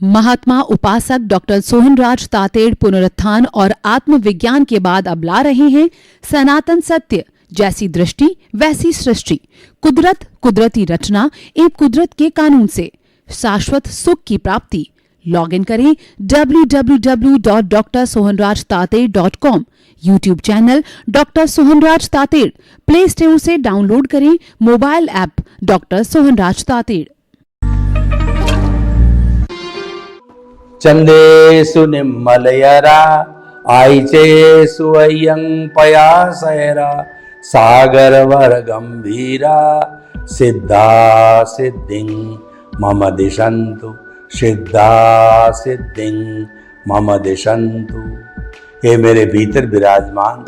महात्मा उपासक डॉक्टर सोहनराज तातेड़ पुनरुत्थान और आत्मविज्ञान के बाद अब ला रहे हैं सनातन सत्य, जैसी दृष्टि वैसी सृष्टि, कुदरत, कुदरती रचना एवं कुदरत के कानून से शाश्वत सुख की प्राप्ति। लॉग इन करें www.drsohanrajtated.com, YouTube channel doctor Sohanraj Tated, Play Store से डाउनलोड करें mobile app doctor Sohanraj Tated. चंदेषु निम्मलयरा आईचेषु अय्यं पयासयरा सागरवर गंभीरा सिद्धा सिद्धिं मम दिशन्तु सिद्धा सिद्धिं मम दिशन्तु। हे मेरे भीतर विराजमान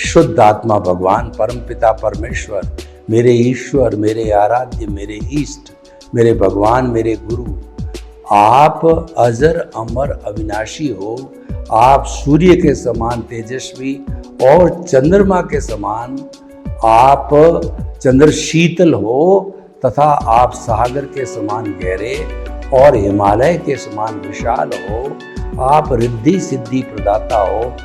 शुद्ध आत्मा भगवान परमपिता परमेश्वर, मेरे ईश्वर, मेरे आराध्य, मेरे इष्ट, मेरे भगवान, मेरे गुरु, आप अजर अमर अविनाशी हो। आप सूर्य के समान तेजस्वी और चंद्रमा के समान आप चंद्र शीतल हो तथा आप सागर के समान गहरे और हिमालय के समान विशाल हो। आप रिद्धि सिद्धि प्रदाता हो,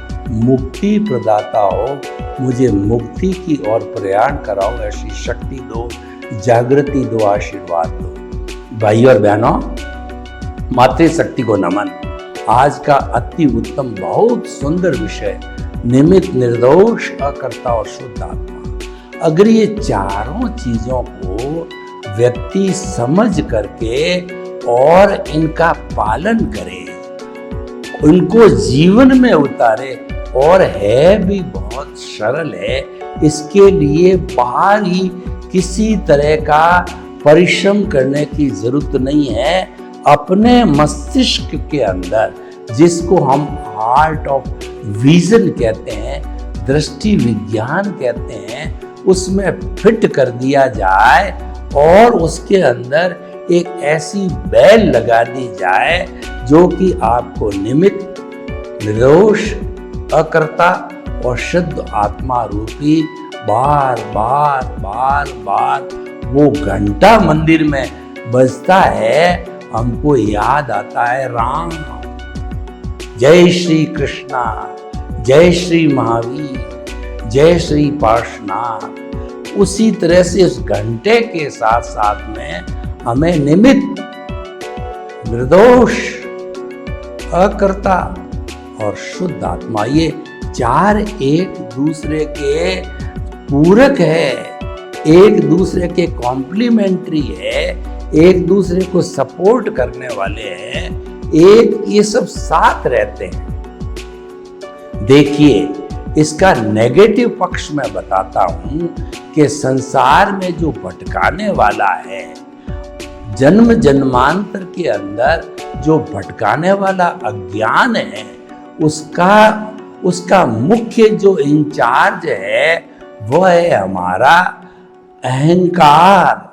मुक्ति प्रदाता हो। मुझे मुक्ति की ओर प्रयाण कराओ, ऐसी शक्ति दो, जागृति दो, आशीर्वाद दो। भाई और बहनों, मातृशक्ति को नमन। आज का अति उत्तम बहुत सुंदर विषय, निमित्त, निर्दोष, अकर्ता और शुद्ध आत्मा। अगर ये चारों चीजों को व्यक्ति समझ करके और इनका पालन करे, उनको जीवन में उतारे, और है भी बहुत सरल है, इसके लिए बाहर ही किसी तरह का परिश्रम करने की जरूरत नहीं है। अपने मस्तिष्क के अंदर, जिसको हम हार्ट ऑफ विजन कहते हैं, दृष्टि विज्ञान कहते हैं, उसमें फिट कर दिया जाए और उसके अंदर एक ऐसी बैल लगा दी जाए जो कि आपको निमित्त, निर्दोष, अकर्ता और शुद्ध आत्मा रूपी बार बार बार बार वो घंटा मंदिर में बजता है, हमको याद आता है राम, जय श्री कृष्णा, जय श्री महावीर, जय श्री पार्श्वनाथ। उसी तरह से उस घंटे के साथ साथ में हमें निमित्त, निर्दोष, अकर्ता और शुद्ध आत्मा, ये चार एक दूसरे के पूरक है, एक दूसरे के कॉम्प्लीमेंट्री है, एक दूसरे को सपोर्ट करने वाले हैं, एक ये सब साथ रहते हैं। देखिए, इसका नेगेटिव पक्ष मैं बताता हूं कि संसार में जो भटकाने वाला है, जन्म जन्मांतर के अंदर जो भटकाने वाला अज्ञान है, उसका मुख्य जो इंचार्ज है वह है हमारा अहंकार।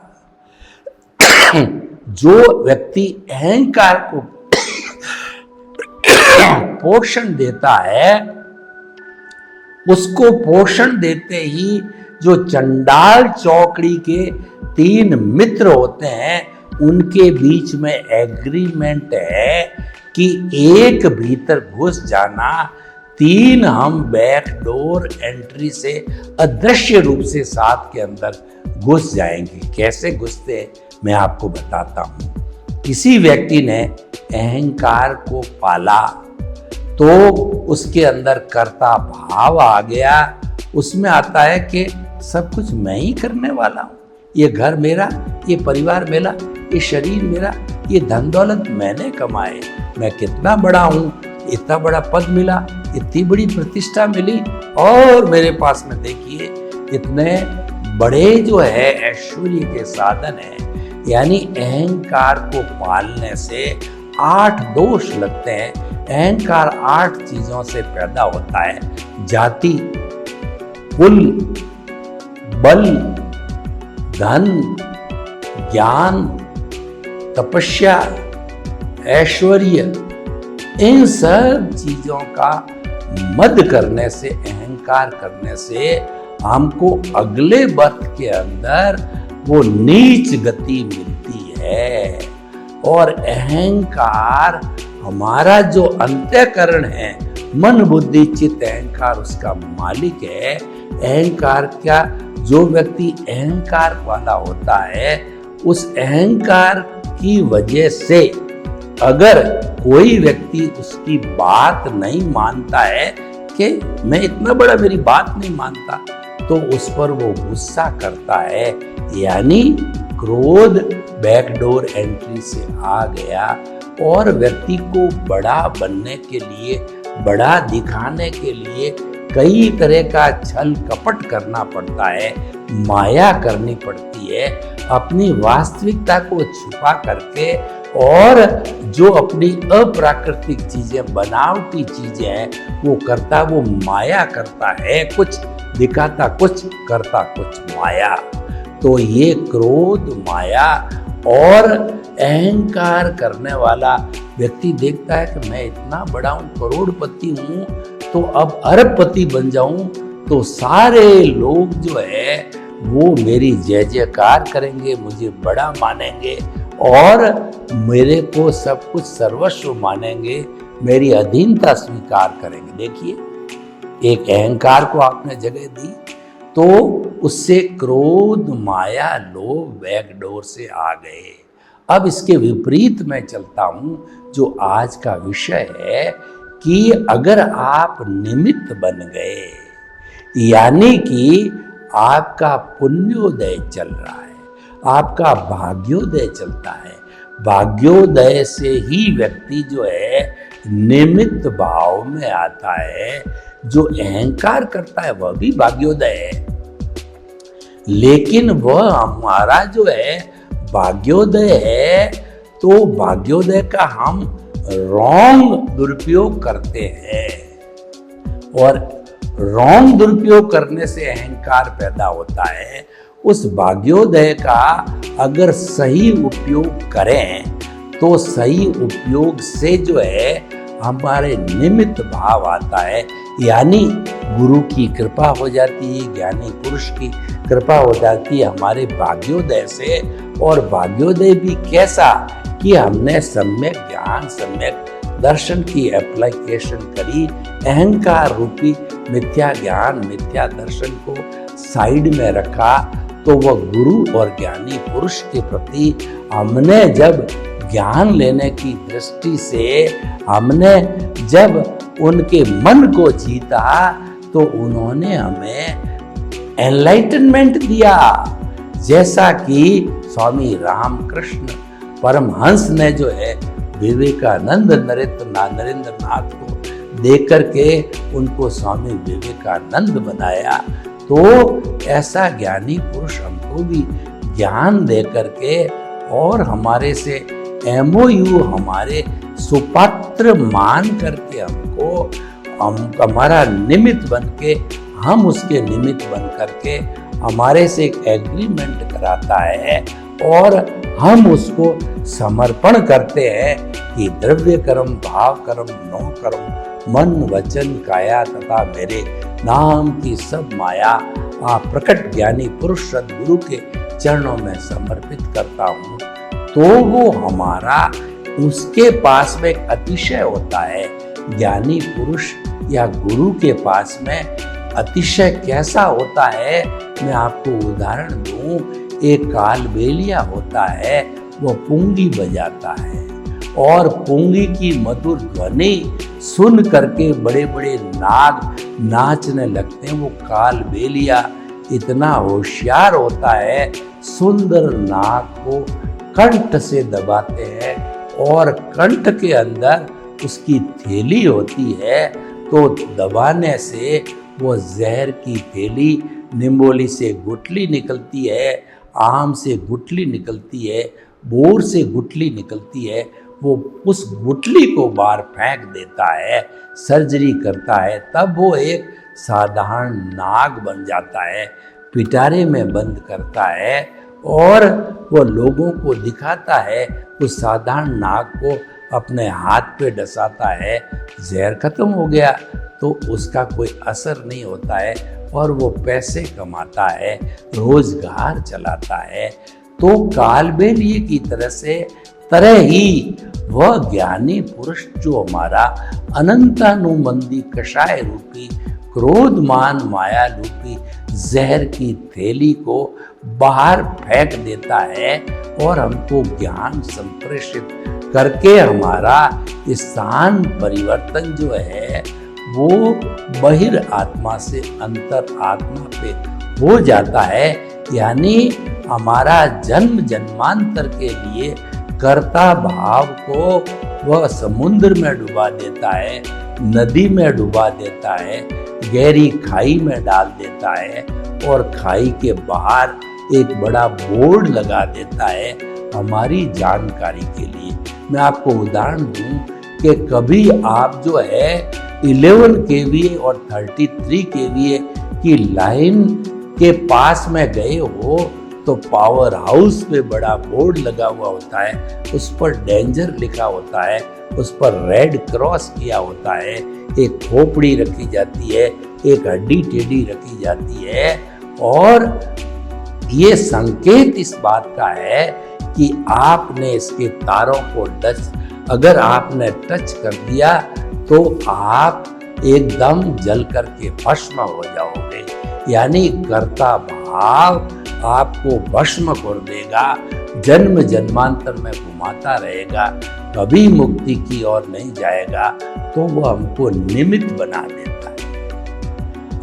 जो व्यक्ति अहंकार को पोषण देता है, उसको पोषण देते ही जो चंडाल चौकड़ी के तीन मित्र होते हैं, उनके बीच में एग्रीमेंट है कि एक भीतर घुस जाना, तीन हम बैक डोर एंट्री से अदृश्य रूप से साथ के अंदर घुस जाएंगे। कैसे घुसते हैं मैं आपको बताता हूं। किसी व्यक्ति ने अहंकार को पाला तो उसके अंदर कर्ता भाव आ गया। उसमें आता है कि सब कुछ मैं ही करने वाला हूं, ये घर मेरा, ये परिवार मेरा, ये शरीर मेरा, ये धन दौलत मैंने कमाए, मैं कितना बड़ा हूं, इतना बड़ा पद मिला, इतनी बड़ी प्रतिष्ठा मिली, और मेरे पास में देखिए इतने बड़े जो है ऐश्वर्य के साधन है। यानी अहंकार को पालने से 8 दोष लगते हैं। अहंकार 8 चीजों से पैदा होता है: जाति, कुल, बल, धन, ज्ञान, तपस्या, ऐश्वर्य। इन सब चीजों का मद करने से, अहंकार करने से हमको अगले बर्थ के अंदर वो नीच गति मिलती है। और अहंकार हमारा जो अंतःकरण है, मन बुद्धि चित्त अहंकार उसका मालिक है। अहंकार क्या, जो व्यक्ति अहंकार वाला होता है, उस अहंकार की वजह से अगर कोई व्यक्ति उसकी बात नहीं मानता है कि मैं इतना बड़ा, मेरी बात नहीं मानता, तो उस पर वो गुस्सा करता है। यानी क्रोध बैकडोर एंट्री से आ गया और व्यक्ति को बड़ा बनने के लिए, बड़ा दिखाने के लिए कई तरह का छल कपट करना पड़ता है, माया करनी पड़ती है, अपनी वास्तविकता को छुपा करके, और जो अपनी अप्राकृतिक चीजें, बनावटी चीजें हैं वो करता, वो माया करता है, कुछ दिखाता कुछ, करता कुछ माया। तो ये क्रोध, माया और अहंकार करने वाला व्यक्ति देखता है कि मैं इतना बड़ा हूं, करोड़पति हूं, तो अब अरबपति बन जाऊं तो सारे लोग जो है वो मेरी जय जयकार करेंगे, मुझे बड़ा मानेंगे और मेरे को सब कुछ सर्वस्व मानेंगे, मेरी अधीनता स्वीकार करेंगे। देखिए, एक अहंकार को आपने जगह दी तो उससे क्रोध, माया, लोभ बैकडोर से आ गए। अब इसके विपरीत मैं चलता हूं, जो आज का विषय है कि अगर आप निमित्त बन गए, यानी कि आपका पुण्योदय चल रहा है, आपका भाग्योदय चलता है, भाग्योदय से ही व्यक्ति जो है निमित्त भाव में आता है। जो अहंकार करता है वह भी भाग्योदय है, लेकिन वह हमारा जो है भाग्योदय है, तो भाग्योदय का हम रॉन्ग दुरुपयोग करते हैं और रॉन्ग दुरुपयोग करने से अहंकार पैदा होता है। उस भाग्योदय का अगर सही उपयोग करें तो सही उपयोग से जो है हमारे निमित्त भाव आता है, यानी गुरु की कृपा हो जाती है, ज्ञानी पुरुष की कृपा हो जाती है हमारे भाग्योदय से। और भाग्योदय भी कैसा कि हमने सम्यक ज्ञान, सम्यक दर्शन की एप्लीकेशन करी, अहंकार रूपी मिथ्या ज्ञान, मिथ्या दर्शन को साइड में रखा, तो वह गुरु और ज्ञानी पुरुष के प्रति हमने जब ज्ञान लेने की दृष्टि से हमने जब उनके मन को जीता, तो उन्होंने हमें एनलाइटनमेंट दिया। जैसा कि स्वामी रामकृष्ण परमहंस ने जो है विवेकानंद नरेंद्र नाथ को देख करके उनको स्वामी विवेकानंद बनाया, तो ऐसा ज्ञानी पुरुष हमको भी ज्ञान दे करके और हमारे से MOU, हमारे सुपात्र मान करके हमको हमारा निमित्त बन के, हम उसके निमित्त बन करके हमारे से एक एग्रीमेंट कराता है और हम उसको समर्पण करते हैं कि द्रव्य कर्म, भाव कर्म, नौ कर्म, मन, वचन, काया तथा मेरे नाम की सब माया आप प्रकट ज्ञानी पुरुष सद्गुरु के चरणों में समर्पित करता हूँ। तो वो हमारा, उसके पास में एक अतिशय होता है। ज्ञानी पुरुष या गुरु के पास में अतिशय कैसा होता है, मैं आपको उदाहरण दूं। एक कालबेलिया होता है, वो पुंगी बजाता है और पुंगी की मधुर ध्वनि सुन करके बड़े बड़े नाग नाचने लगते हैं। वो कालबेलिया इतना होशियार होता है, सुंदर नाग को कंठ से दबाते हैं और कंठ के अंदर उसकी थैली होती है, तो दबाने से वो जहर की थैली, निम्बोली से गुठली निकलती है, आम से गुठली निकलती है, बोर से गुठली निकलती है, वो उस गुठली को बाहर फेंक देता है, सर्जरी करता है, तब वो एक साधारण नाग बन जाता है, पिटारे में बंद करता है और वो लोगों को दिखाता है। उस साधारण नाग को अपने हाथ पे डसाता है, जहर खत्म हो गया, तो उसका कोई असर नहीं होता है और वो पैसे कमाता है, रोजगार चलाता है। तो कालबेलिए की तरह से तरह ही वह ज्ञानी पुरुष जो हमारा अनंतानुबंधी कषाय रूपी क्रोध मान माया रूपी जहर की थैली को बाहर फेंक देता है और हमको ज्ञान संप्रेषित करके हमारा स्थान परिवर्तन जो है वो बहिर आत्मा से अंतर आत्मा पे हो जाता है। यानी हमारा जन्म जन्मांतर के लिए कर्ता भाव को वह समुद्र में डुबा देता है, नदी में डुबा देता है, गहरी खाई में डाल देता है और खाई के बाहर एक बड़ा बोर्ड लगा देता है हमारी जानकारी के लिए। मैं आपको उदाहरण दूं कि कभी आप जो है 11 kVA और 33 kVA की लाइन के पास में गए हो तो पावर हाउस पे बड़ा बोर्ड लगा हुआ होता है, उस पर डेंजर लिखा होता है, उस पर रेड क्रॉस किया होता है, एक खोपड़ी रखी जाती है, एक हड्डी टेढ़ी रखी जाती है और ये संकेत इस बात का है कि आपने इसके तारों को अगर आपने टच कर दिया तो आप एकदम जल करके भस्म हो जाओगे। यानी कर्ता भाव आपको भस्म कर देगा, जन्म जन्मांतर में घुमाता रहेगा, कभी मुक्ति की ओर नहीं जाएगा। तो वो हमको निमित्त बना देता है,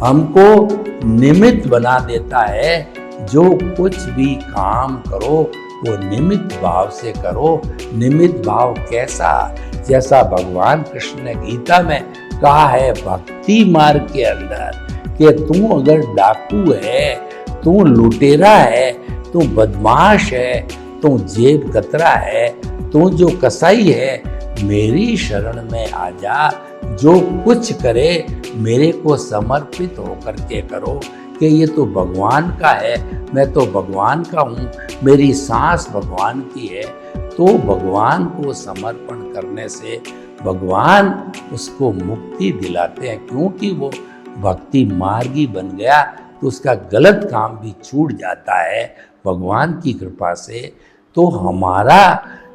हमको निमित्त बना देता है। जो कुछ भी काम करो वो निमित्त भाव से करो। निमित्त भाव कैसा? जैसा भगवान कृष्ण ने गीता में कहा है भक्ति मार्ग के अंदर कि तू अगर डाकू है, तू लुटेरा है, तू बदमाश है, तू जेब कतरा है, तू जो कसाई है, मेरी शरण में आ जा। जो कुछ करे मेरे को समर्पित होकर के करो कि ये तो भगवान का है, मैं तो भगवान का हूँ, मेरी सांस भगवान की है। तो भगवान को समर्पण करने से भगवान उसको मुक्ति दिलाते हैं, क्योंकि वो भक्ति मार्गी बन गया तो उसका गलत काम भी छूट जाता है भगवान की कृपा से। तो हमारा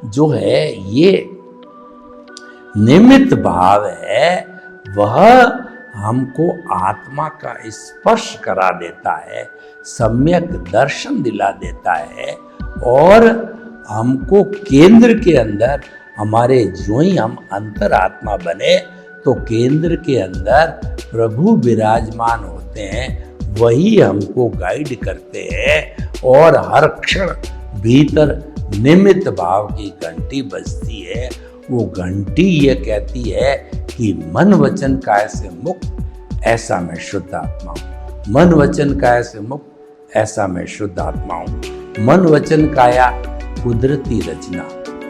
जो है ये निमित्त भाव है, वह हमको आत्मा का स्पर्श करा देता है, सम्यक दर्शन दिला देता है और हमको केंद्र के अंदर हमारे जो ही हम अंतर आत्मा बने तो केंद्र के अंदर प्रभु विराजमान होते हैं, वही हमको गाइड करते हैं और हर क्षण भीतर निमित्त भाव की घंटी बजती है। वो घंटी ये कहती है कि मन वचन काय से मुक्त ऐसा मैं शुद्ध आत्मा हूँ, मन वचन काय से मुक्त ऐसा मैं शुद्ध आत्मा हूँ। मन वचन काया कुदरती रचना,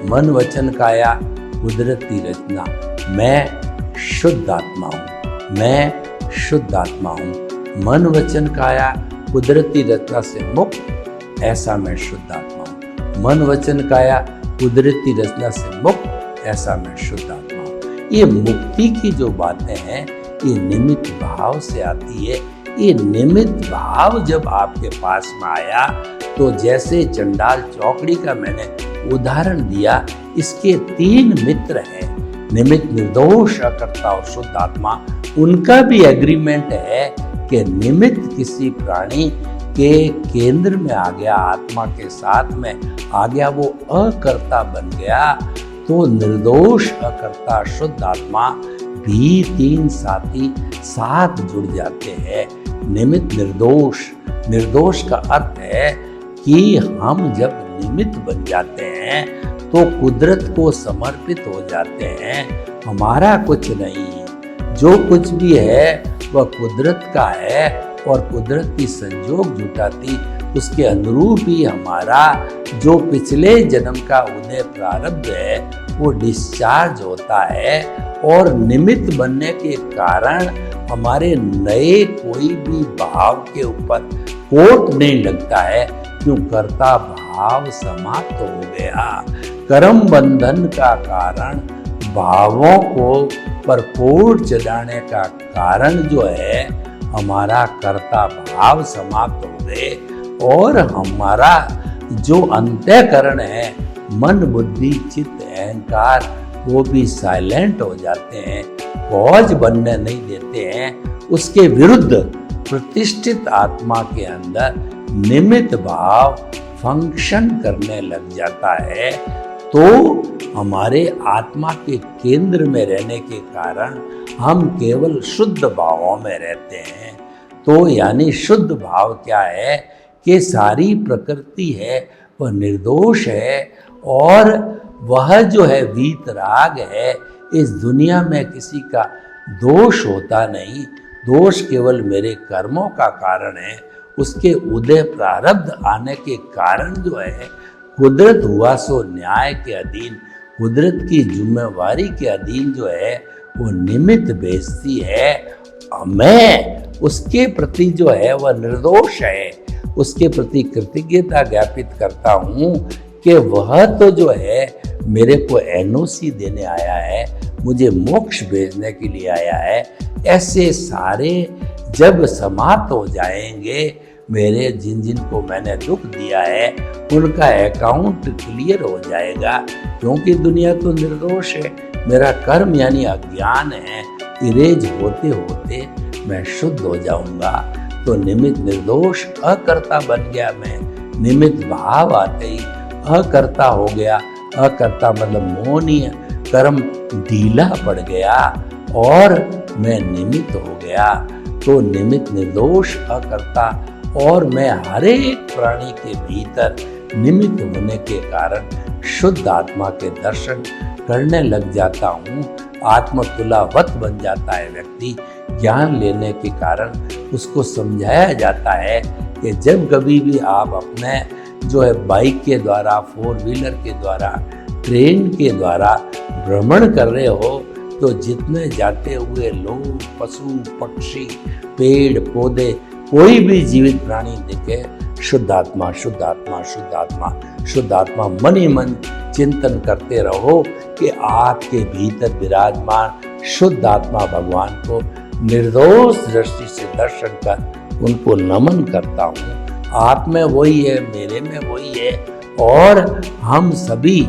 मन वचन काया कुदरती रचना, मैं शुद्ध आत्मा हूँ, मैं शुद्ध आत्मा हूँ। मन वचन काया कुदरती रचना से मुक्त ऐसा मैं शुद्ध आत्मा हूँ, मन वचन काया कुदरती रचना से मुक्त ऐसा मैं शुद्ध आत्मा हूँ। ये मुक्ति की जो बातें हैं ये निमित्त भाव से आती है। ये निमित्त भाव जब आपके पास में आया तो जैसे चंडाल चौकड़ी का मैंने उदाहरण दिया, इसके 3 मित्र हैं, निमित्त, निर्दोष, अकर्ता और शुद्ध आत्मा। उनका भी एग्रीमेंट है कि निमित्त किसी प्राणी के केंद्र में आ गया, आत्मा के साथ में आ गया, वो अकर्ता बन गया, तो निर्दोष, अकर्ता, शुद्ध आत्मा भी 3 साथी साथ जुड़ जाते हैं। निमित्त, निर्दोष। निर्दोष का अर्थ है कि हम जब निमित्त बन जाते हैं तो कुदरत को समर्पित हो जाते हैं, हमारा कुछ नहीं, जो कुछ भी है वह कुदरत का है और कुदरत की संजोग जुटाती उसके अनुरूप ही हमारा जो पिछले जन्म का उदय प्रारब्ध है वो डिस्चार्ज होता है और निमित्त बनने के कारण हमारे नए कोई भी भाव के ऊपर कोट नहीं लगता है, क्यों कर्ता भाव समाप्त हो गया। कर्म बंधन का कारण भावों को पर कोट चढ़ाने का कारण जो है हमारा कर्ता भाव समाप्त हो गए और हमारा जो अंतःकरण है मन बुद्धि चित्त अहंकार वो भी साइलेंट हो जाते हैं, पॉज बनने नहीं देते हैं। उसके विरुद्ध प्रतिष्ठित आत्मा के अंदर निमित्त भाव फंक्शन करने लग जाता है। तो हमारे आत्मा के केंद्र में रहने के कारण हम केवल शुद्ध भावों में रहते हैं। तो यानी शुद्ध भाव क्या है कि सारी प्रकृति है वह निर्दोष है, और वह जो है वीतराग है, इस दुनिया में किसी का दोष होता नहीं। दोष केवल मेरे कर्मों का कारण है, उसके उदय प्रारब्ध आने के कारण जो है कुदरत हुआ सो न्याय के अधीन, कुदरत की जिम्मेवारी के अधीन जो है वो निमित्त भेजती है। मैं उसके प्रति जो है वह निर्दोष है, उसके प्रति कृतज्ञता ज्ञापित करता हूँ कि वह तो जो है मेरे को एनओसी देने आया है, मुझे मोक्ष भेजने के लिए आया है। ऐसे सारे जब समाप्त हो जाएंगे, मेरे जिन जिन को मैंने दुख दिया है उनका अकाउंट क्लियर हो जाएगा, क्योंकि दुनिया तो निर्दोष है। मेरा कर्म यानी अज्ञान है, इरेज होते होते मैं शुद्ध हो जाऊंगा। तो निमित्त निर्दोष अकर्ता बन गया मैं, निमित्त भाव आते ही अकर्ता हो गया। अकर्ता मतलब मोहनीय कर्म ढीला पड़ गया और मैं निमित्त हो गया। तो निमित्त निर्दोष अकर्ता, और मैं हर एक प्राणी के भीतर निमित्त होने के कारण शुद्ध आत्मा के दर्शन करने लग जाता हूँ। आत्मतुलावत बन जाता है व्यक्ति। ज्ञान लेने के कारण उसको समझाया जाता है कि जब कभी भी आप अपने जो है बाइक के द्वारा, फोर व्हीलर के द्वारा, ट्रेन के द्वारा भ्रमण कर रहे हो, तो जितने जाते हुए लोग, पशु पक्षी, पेड़ पौधे, कोई भी जीवित प्राणी दिखे, शुद्ध आत्मा शुद्ध आत्मा शुद्ध आत्मा शुद्ध आत्मा मन ही मन चिंतन करते रहो कि आपके भीतर विराजमान शुद्ध आत्मा भगवान को निर्दोष दृष्टि से दर्शन कर उनको नमन करता हूँ। आप में वही है, मेरे में वही है, और हम सभी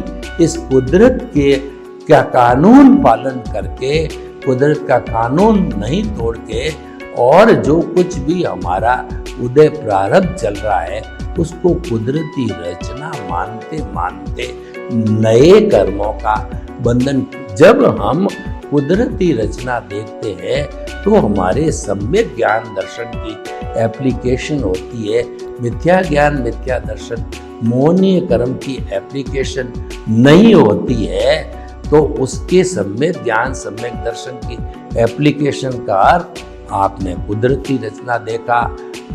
इस कुदरत के का कानून पालन करके, कुदरत का कानून नहीं तोड़ के, और जो कुछ भी हमारा उदय प्रारब्ध चल रहा है उसको कुदरती रचना मानते मानते नए कर्मों का बंधन, जब हम कुदरती रचना देखते हैं तो हमारे सम्यक ज्ञान दर्शन की एप्लीकेशन होती है। मिथ्या ज्ञान मिथ्या दर्शन मोहनीय कर्म की एप्लीकेशन नहीं होती है। तो उसके सम्यक ज्ञान सम्यक दर्शन की एप्लीकेशन का अर्थ, आपने कुदरती रचना देखा,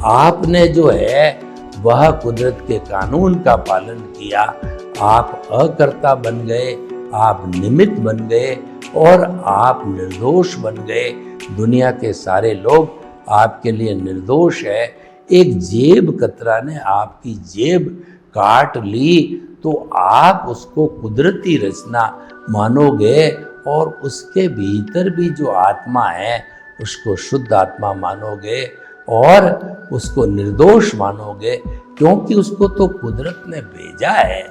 आपने जो है वह कुदरत के कानून का पालन किया, आप अकर्ता बन गए, आप निमित्त बन गए और आप निर्दोष बन गए। दुनिया के सारे लोग आपके लिए निर्दोष है। एक जेब कतरा ने आपकी जेब काट ली तो आप उसको कुदरती रचना मानोगे, और उसके भीतर भी जो आत्मा है उसको शुद्ध आत्मा मानोगे और उसको निर्दोष मानोगे, क्योंकि उसको तो कुदरत ने भेजा है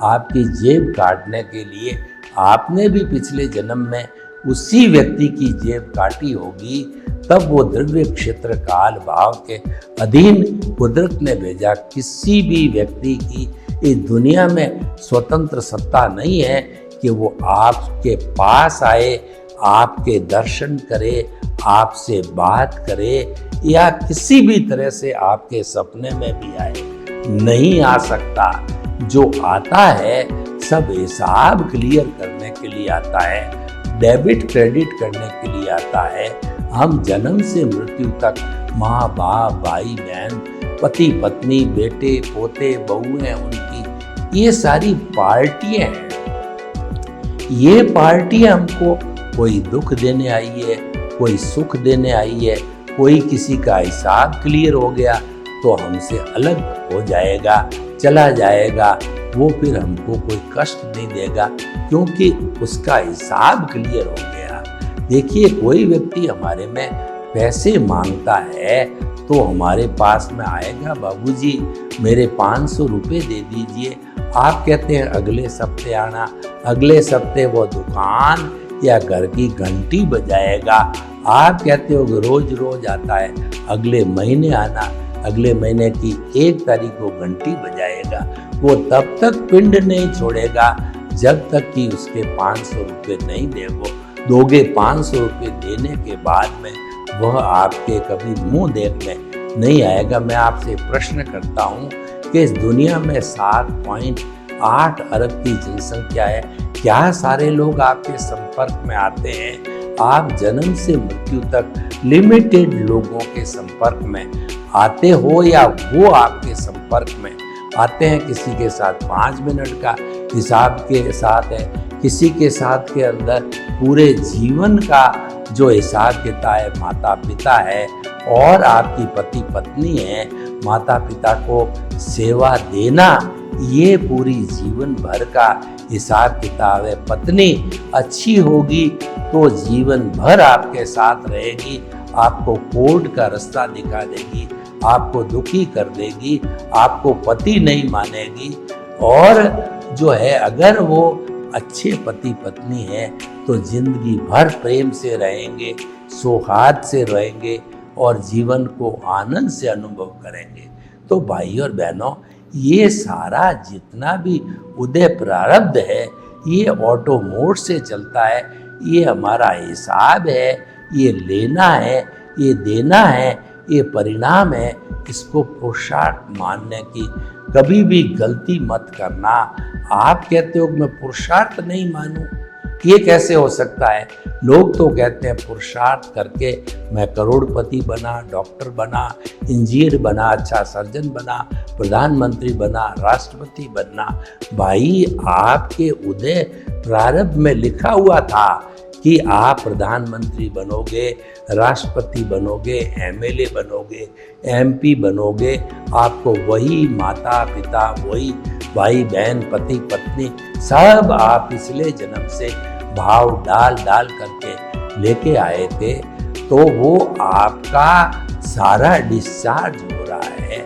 आपकी जेब काटने के लिए। आपने भी पिछले जन्म में उसी व्यक्ति की जेब काटी होगी, तब वो द्रव्य क्षेत्र काल भाव के अधीन कुदरत ने भेजा। किसी भी व्यक्ति की इस दुनिया में स्वतंत्र सत्ता नहीं है कि वो आपके पास आए, आपके दर्शन करे, आपसे बात करे, या किसी भी तरह से आपके सपने में भी आए, नहीं आ सकता। जो आता है सब हिसाब क्लियर करने के लिए आता है, डेबिट क्रेडिट करने के लिए आता है। हम जन्म से मृत्यु तक माँ बाप भाई बहन पति पत्नी बेटे पोते बहुएं उनकी ये सारी पार्टियां हैं। ये पार्टियां हमको कोई दुख देने आई है, कोई सुख देने आई है, कोई किसी का हिसाब क्लियर हो गया तो हमसे अलग हो जाएगा, चला जाएगा, वो फिर हमको कोई कष्ट नहीं देगा क्योंकि उसका हिसाब क्लियर हो गया। देखिए, कोई व्यक्ति हमारे में पैसे मांगता है तो हमारे पास में आएगा, बाबूजी मेरे 500 रुपये दे दीजिए, आप कहते हैं अगले सप्ते आना, अगले सप्ते वो दुकान या घर की घंटी बजाएगा। आप कहते हो कि रोज रोज आता है, अगले महीने आना, अगले महीने की 1 तारीख को घंटी बजाएगा। वो तब तक पिंड नहीं छोड़ेगा जब तक कि उसके 500 रुपये नहीं दोगे। 500 रुपये देने के बाद में वह आपके कभी मुंह देखने नहीं आएगा। मैं आपसे प्रश्न करता हूँ कि इस दुनिया में 7.8 अरब की जनसंख्या है, क्या सारे लोग आपके संपर्क में आते हैं? आप जन्म से मृत्यु तक लिमिटेड लोगों के संपर्क में आते हो या वो आपके संपर्क में आते हैं। किसी के साथ 5 मिनट का हिसाब के साथ है, किसी के साथ के अंदर पूरे जीवन का जो हिसाब किताब है। माता पिता है और आपकी पति पत्नी है, माता पिता को सेवा देना ये पूरी जीवन भर का हिसाब किताब है। पत्नी अच्छी होगी तो जीवन भर आपके साथ रहेगी, आपको कोर्ट का रास्ता दिखा देगी, आपको दुखी कर देगी, आपको पति नहीं मानेगी। और जो है अगर वो अच्छे पति पत्नी है तो जिंदगी भर प्रेम से रहेंगे, सौहार्द से रहेंगे और जीवन को आनंद से अनुभव करेंगे। तो भाई और बहनों, ये सारा जितना भी उदय प्रारब्ध है ये ऑटो मोड से चलता है। ये हमारा हिसाब है, ये लेना है, ये देना है, ये परिणाम है। इसको पुरुषार्थ मानने की कभी भी गलती मत करना। आप कहते हो कि मैं पुरुषार्थ नहीं मानूं, ये कैसे हो सकता है? लोग तो कहते हैं पुरुषार्थ करके मैं करोड़पति बना, डॉक्टर बना, इंजीनियर बना, अच्छा सर्जन बना, प्रधानमंत्री बना, राष्ट्रपति बनना। भाई आपके उदय प्रारब्ध में लिखा हुआ था कि आप प्रधानमंत्री बनोगे, राष्ट्रपति बनोगे, एमएलए बनोगे, एमपी बनोगे। आपको वही माता पिता, वही भाई बहन, पति पत्नी सब आप पिछले जन्म से भाव डाल डाल करके लेके आए थे। तो वो आपका सारा डिस्चार्ज हो रहा है।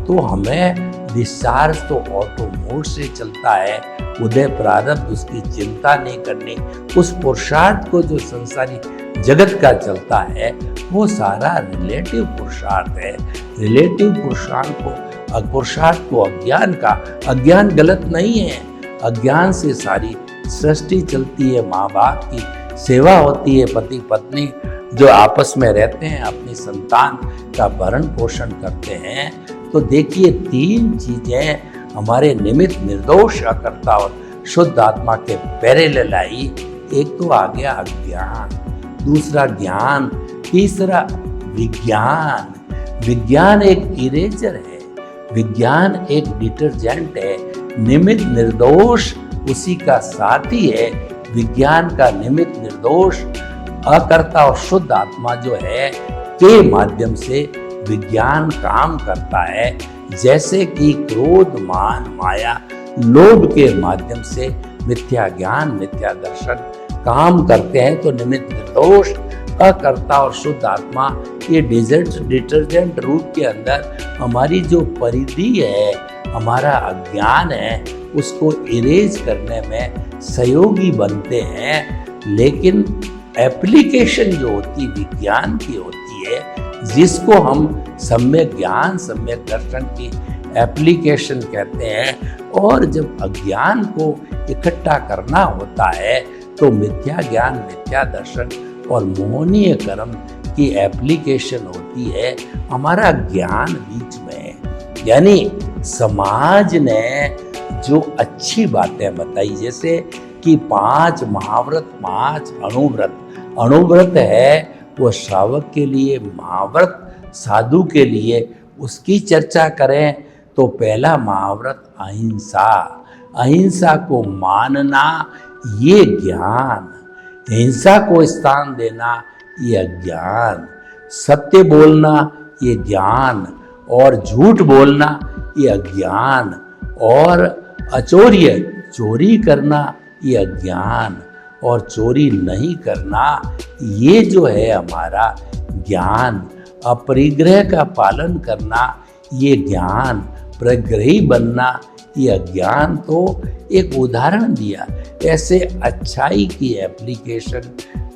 तो हमें डिस्चार्ज तो ऑटो मोड से चलता है। उदय प्रारब्ध उसकी चिंता नहीं करनी। उस पुरुषार्थ को जो संसारी जगत का चलता है वो सारा रिलेटिव पुरुषार्थ है। रिलेटिव पुरुषार्थ को अज्ञान का, अज्ञान गलत नहीं है। अज्ञान से सारी सृष्टि चलती है, माँ बाप की सेवा होती है, पति पत्नी जो आपस में रहते हैं अपनी संतान का भरण पोषण करते हैं। तो देखिए 3 चीजें हमारे निमित्त निर्दोष अकर्ता और शुद्ध आत्मा के पैरेलल आई। एक तो आ गया अज्ञान, दूसरा ज्ञान, तीसरा विज्ञान। विज्ञान एक इरेजर है, विज्ञान एक डिटर्जेंट है, निमित्त निर्दोष उसी का साथी है। विज्ञान का निमित्त निर्दोष अकर्ता और शुद्ध आत्मा जो है के माध्यम से विज्ञान काम करता है। जैसे कि क्रोध, मान, माया, लोभ के माध्यम से मिथ्या ज्ञान, मिथ्या दर्शन काम करते हैं। तो निमित्त निर्दोष अकर्ता और शुद्ध आत्मा ये डिटर्जेंट रूप के अंदर हमारी जो परिधि है, हमारा अज्ञान है, उसको इरेज करने में सहयोगी बनते हैं। लेकिन एप्लीकेशन जो होती विज्ञान की होती है, जिसको हम सम्यक ज्ञान, सम्यक दर्शन की एप्लीकेशन कहते हैं। और जब अज्ञान को इकट्ठा करना होता है तो मिथ्या ज्ञान, मिथ्या दर्शन और मोहनीय कर्म की एप्लीकेशन होती है। हमारा ज्ञान बीच में है। यानी समाज ने जो अच्छी बातें बताई, जैसे कि 5 महाव्रत, 5 अणुव्रत। अणुव्रत है वो श्रावक के लिए, महाव्रत साधु के लिए। उसकी चर्चा करें तो पहला महाव्रत अहिंसा। अहिंसा को मानना ये ज्ञान, हिंसा को स्थान देना ये अज्ञान, सत्य बोलना ये ज्ञान और झूठ बोलना ये अज्ञान, और अचौर्य, चोरी करना ये अज्ञान, और चोरी नहीं करना ये जो है हमारा ज्ञान। अपरिग्रह का पालन करना ये ज्ञान, प्रग्रही बनना ये अज्ञान तो एक उदाहरण दिया, ऐसे अच्छाई की एप्लीकेशन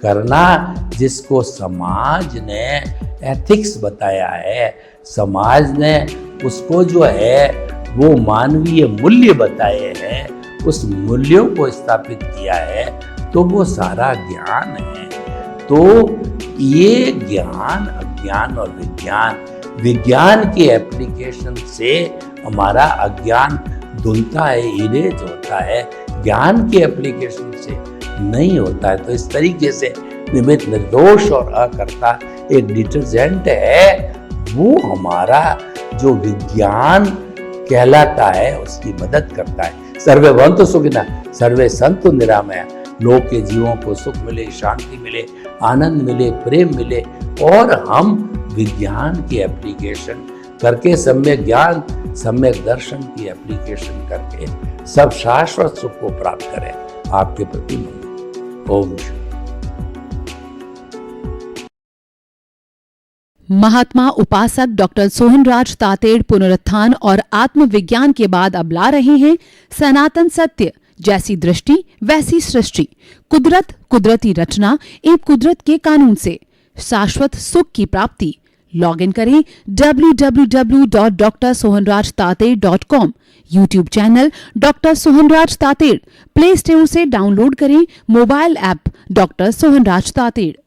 करना जिसको समाज ने एथिक्स बताया है, समाज ने उसको जो है वो मानवीय मूल्य बताए हैं, उस मूल्यों को स्थापित किया है, तो वो सारा ज्ञान है। तो ये ज्ञान, अज्ञान और विज्ञान की एप्लीकेशन से हमारा अज्ञान धुलता है, इरेज होता है, ज्ञान की एप्लीकेशन से नहीं होता है। तो इस तरीके से निमित्त, निर्दोष और अकर्ता एक डिटर्जेंट है, वो हमारा जो विज्ञान कहलाता है उसकी मदद करता है। सर्वे भवन्तु सुखिनः, सर्वे सन्तु निरामया। लोक के जीवों को सुख मिले, शांति मिले, आनंद मिले, प्रेम मिले, और हम विज्ञान की एप्लीकेशन करके, सम्यक ज्ञान, सम्यक दर्शन की एप्लीकेशन करके सब शाश्वत सुख को प्राप्त करें। आपके प्रति मंगल। ओम शांति। महात्मा उपासक डॉक्टर सोहनराज तातेड़ पुनरुत्थान और आत्मविज्ञान के बाद अब ला रहे हैं सनातन सत्य, जैसी दृष्टि वैसी सृष्टि, कुदरत, कुदरती रचना एवं कुदरत के कानून से शाश्वत सुख की प्राप्ति। लॉग इन करें www.drsohanrajtated.com। YouTube channel doctor Sohanraj Tated, Play Store से डाउनलोड करें mobile app doctor Sohanraj Tated.